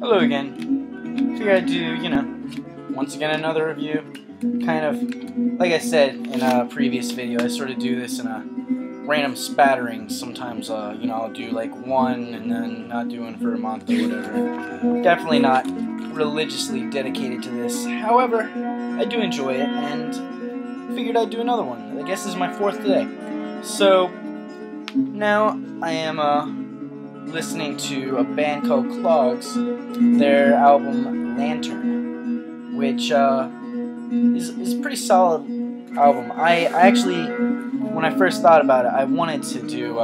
Hello again. Figured I'd do, once again another review. Kind of, like I said in a previous video, I sort of do this in a random spattering. Sometimes, I'll do like one and then not do one for a month or whatever. Definitely not religiously dedicated to this. However, I do enjoy it and figured I'd do another one. I guess this is my fourth today. So, now I am, listening to a band called Clogs, their album Lantern, which is a pretty solid album. I actually, when I first thought about it, I wanted to do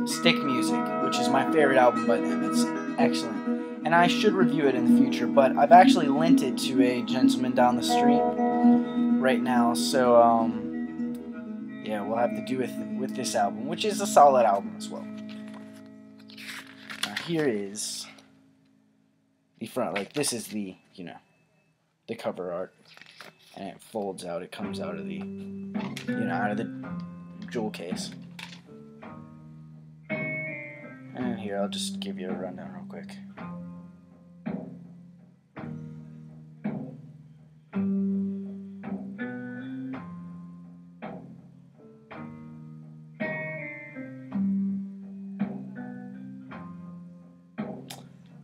Stick Music, which is my favorite album by them. It's excellent, and I should review it in the future, but I've actually lent it to a gentleman down the street right now, so yeah, we'll have to do with this album, which is a solid album as well. Here is the front, like this is the, the cover art, and it folds out, it comes out of the, out of the jewel case. And here, I'll just give you a rundown real quick.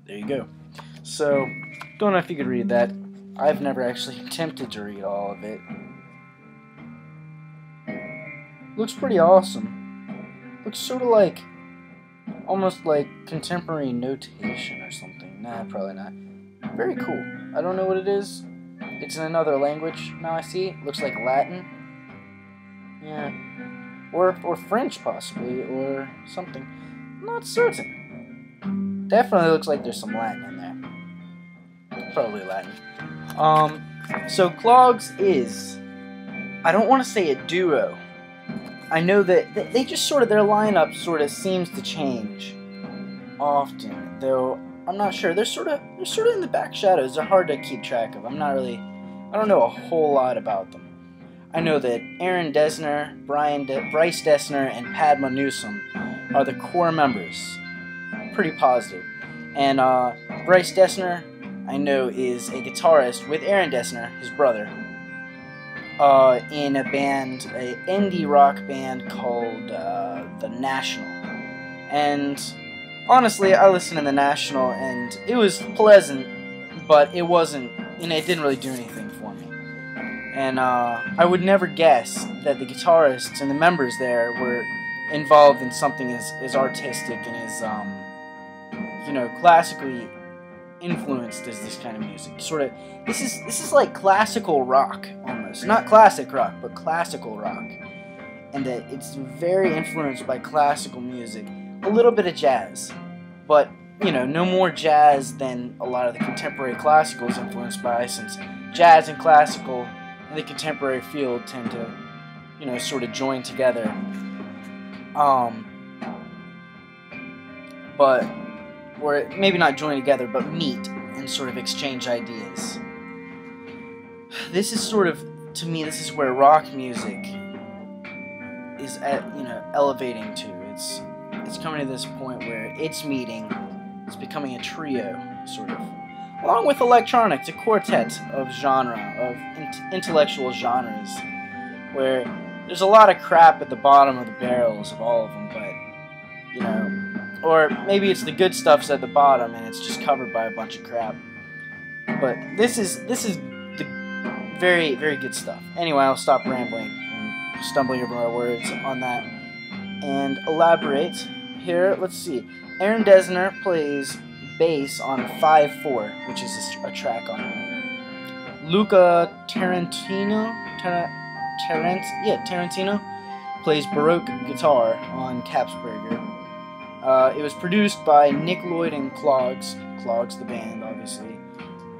There you go. So, don't know if you could read that. I've never actually attempted to read all of it. Looks pretty awesome. Looks sort of like, almost like contemporary notation or something. Nah, probably not. Very cool. I don't know what it is. It's in another language, now I see. Looks like Latin. Yeah. Or French, possibly, or something. I'm not certain. Definitely looks like there's some Latin in there. Probably Latin. So Clogs is, I don't want to say a duo. I know that they just sort of, their lineup sort of seems to change often, though I'm not sure. They're sort of in the back shadows. They're hard to keep track of. I don't know a whole lot about them. I know that Aaron Dessner, Bryce Dessner, and Padma Newsom are the core members. Pretty positive. And Bryce Dessner, I know, is a guitarist with Aaron Dessner, his brother, in a band, an indie rock band called The National. And honestly, I listened to The National, and it was pleasant, but it wasn't, it didn't really do anything for me. And I would never guess that the guitarists and the members there were involved in something as artistic and as classically influenced as this kind of music. Sort of, this is like classical rock almost. Not classic rock, but classical rock. And that it's very influenced by classical music. A little bit of jazz. But, no more jazz than a lot of the contemporary classical is influenced by, since jazz and classical in the contemporary field tend to, sort of join together. Or maybe not join together, but meet and sort of exchange ideas. This is sort of, to me, this is where rock music is at, elevating to. It's coming to this point where it's meeting, it's becoming a trio, sort of. Along with electronics, a quartet of genre, of intellectual genres, where there's a lot of crap at the bottom of the barrels of all of them, but, or maybe it's the good stuff's at the bottom and it's just covered by a bunch of crap. But this is the very, very good stuff. Anyway, I'll stop rambling and stumbling over my words on that and elaborate. Here, let's see. Aaron Dessner plays bass on 5/4, which is a track on here. Luca Tarantino plays Baroque guitar on Capsberger. It was produced by Nick Lloyd and Clogs the band, obviously.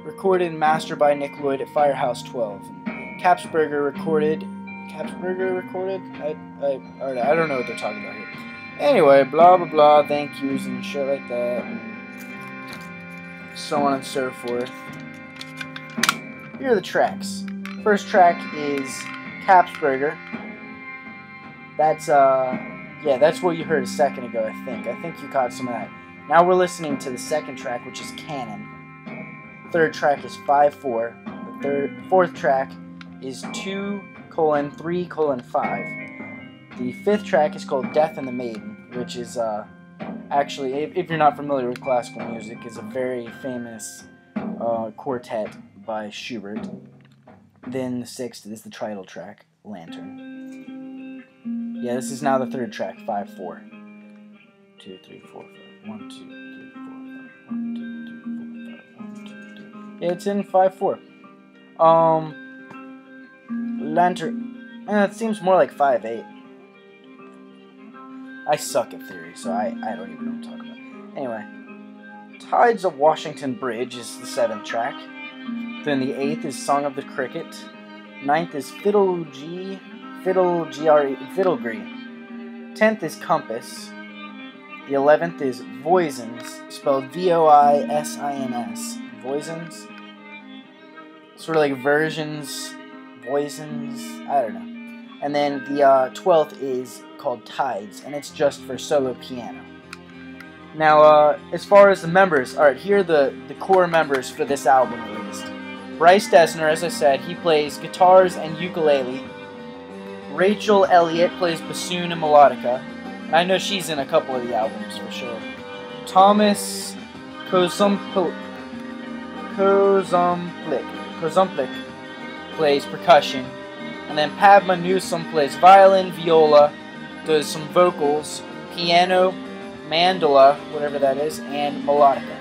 Recorded and mastered by Nick Lloyd at Firehouse 12. Capsberger recorded. I don't know what they're talking about here. Anyway, blah blah blah, thank yous and shit like that, and so on and so forth. Here are the tracks. First track is Capsberger. That's Yeah, that's what you heard a second ago, I think. I think you caught some of that. Now we're listening to the second track, which is Canon. Third track is 5/4. The fourth track is 2:3:5. The fifth track is called Death and the Maiden, which is actually, if you're not familiar with classical music, is a very famous quartet by Schubert. Then the sixth is the title track, Lantern. Yeah, this is now the third track, 5/4. 2, 3, 4, 5. 1, 2, 3, 4, 5. 1, 2, 3, 4, 5. 1, 2, 3. Yeah, it's in 5/4. Lantern. It seems more like 5/8. I suck at theory, so I don't even know what I'm talking about. Anyway, Tides of Washington Bridge is the seventh track. Then the eighth is Song of the Cricket. Ninth is Fiddlegree. 10th is Compass. The 11th is Voisins, spelled Voisins. Voisins? Sort of like versions, voisins, I don't know. And then the 12th is called Tides, and it's just for solo piano. Now, as far as the members, alright, here are the core members for this album at least. Bryce Dessner, as I said, he plays guitars and ukulele. Rachel Elliott plays bassoon and melodica. And I know she's in a couple of the albums for sure. Thomas Kozumplik plays percussion. And then Padma Newsom plays violin, viola, does some vocals, piano, mandala, whatever that is, and melodica.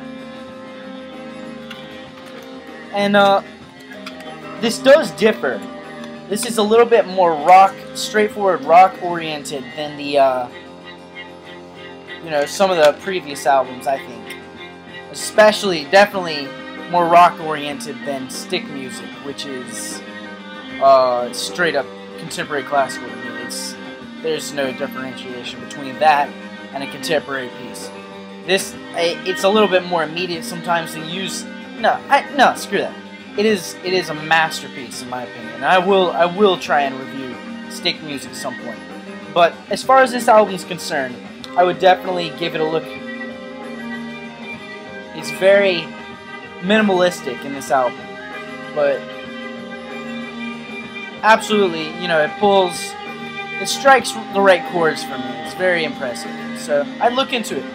And this does differ. This is a little bit more rock, straightforward rock-oriented than the, some of the previous albums, I think. Especially, definitely more rock-oriented than Stick Music, which is straight-up contemporary classical to me. There's no differentiation between that and a contemporary piece. It's a little bit more immediate sometimes. They use no, screw that. It is a masterpiece in my opinion. I will try and review Stick Music at some point. But as far as this album is concerned, I would definitely give it a look. It's very minimalistic in this album, but absolutely, it strikes the right chords for me. It's very impressive. So I'd look into it.